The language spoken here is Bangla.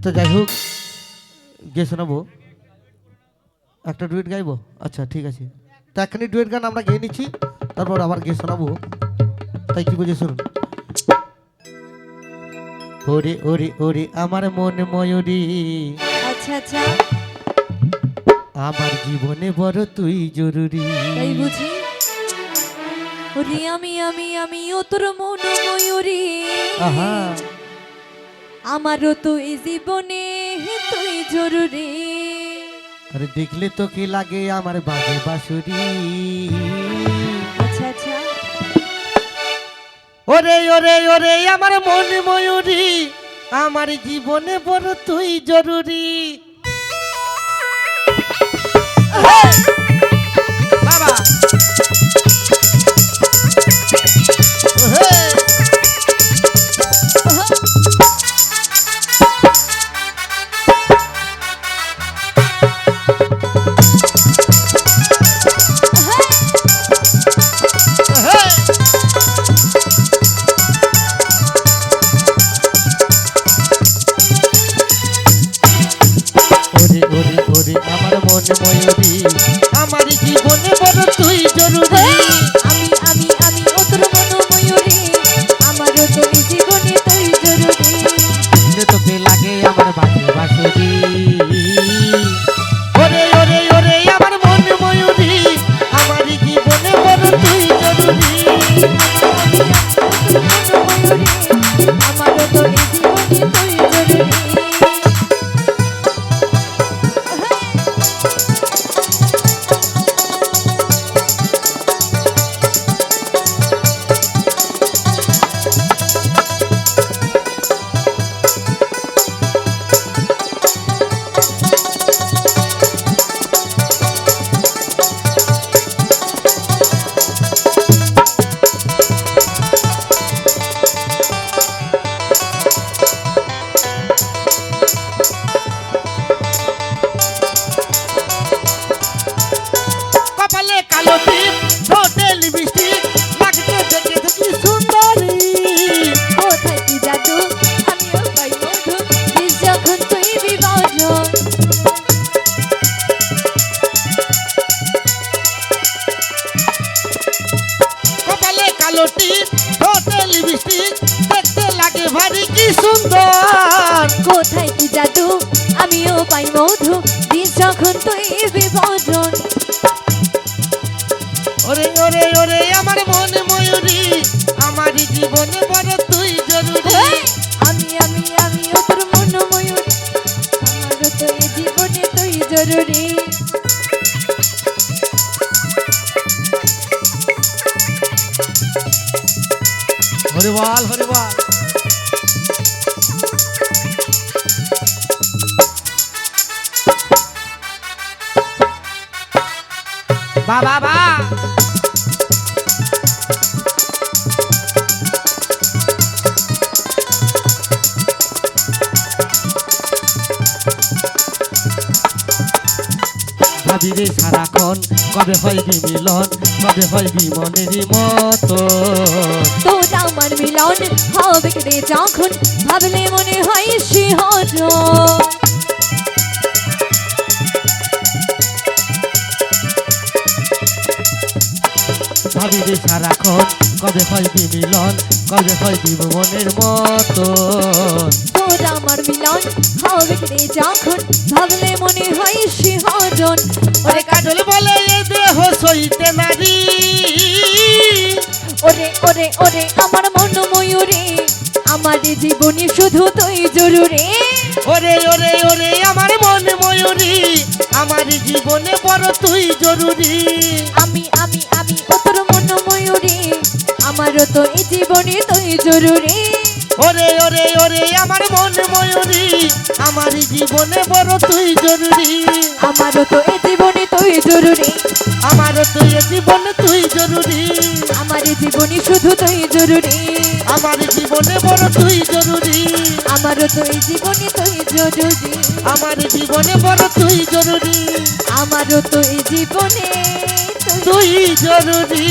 তো যাই হোক গিয়ে শোনাবো একটা ডুয়েট গাইবো আচ্ছা ঠিক আছে তো একখানি ডুয়েট গান আমরা গেয়ে নিচ্ছি তারপর আবার গিয়ে শোনাবো তাই কি বলছে শুনুন ওরে ওরে ওরে আমার মন ময়ূরী আচ্ছা আচ্ছা আমার জীবনে বড় তুই জরুরি তাই বুঝি ওরে আমি ও তোর মন ময়ূরী আহা আমারও তো এই জীবনে তুই জরুরি আরে দেখলে তো কি লাগে আমার বাজে বাঁশুরি আচ্ছা আচ্ছা ওরে ওরে ওরে আমার মন ময়ূরী আমার জীবনে বড় তুই জরুরি বাবা আমার মন ময়ূরী আমার জীবনে বড় তুই জরুরি আমি ও তোর মন ময়ূরী আমারও তো এই জীবনে তুই জরুরি তোকে লাগে আমার বাজে বাঁশুরি ওরে ওরে ওরে আমার মন ময়ূরী আমার জীবনে বড় তুই জরুরি আমারও তো এই জীবনে তুই জরুরি কোথায় কি জাদু আমিও পাই মধু দিস যখন তুই বিভজন ওরে ওরে ওরে আমার মন ময়ূরী আমার জীবনে বড় তুই জরুরি আমি ও তোর মন ময়ূর আমারও তো এই জীবনে তুই জরুরি হরিবল হরিবল বাবা বা ভাবিরে সারাক্ষণ কবে হইবি মিলন কবে হইবি মনেরই মতো তোর আমার মিলন হবে রে যখন ভাবলে মনে হয় শিহরণ ভাবিরে সারাক্ষণ কবে হইবি মিলন কবে হইবি মনের মতো তোর আমার মিলন হবে রে যখন ভাবলে মনে হয় শিহরণ ওরে কাজল বলে এ দেহ সইতে নারী ওরে ওরে ওরে আমার মন ময়ূরী আমার জীবনে শুধু তুই জরুরি ওরে ওরে ওরে আমার মন ময়ূরী আমার জীবনে বড় তুই জরুরি আমি ও তোর মন ময়ূরী আমারও তো এই জীবনে তুই জরুরি ওরে ওরে ওরে আমার মন ময়ূরী আমার জীবনে বড় তুই জরুরি আমারও তো এই জীবনে তুই জরুরি আমারও তো এই জীবনে তুই জরুরি আমার জীবনে শুধু তুই জরুরি আমার জীবনে বড় তুই জরুরি আমারও তো এই জীবনে তুই জরুরি আমার জীবনে বড় তুই জরুরি আমারও তো এই জীবনে তুই জরুরি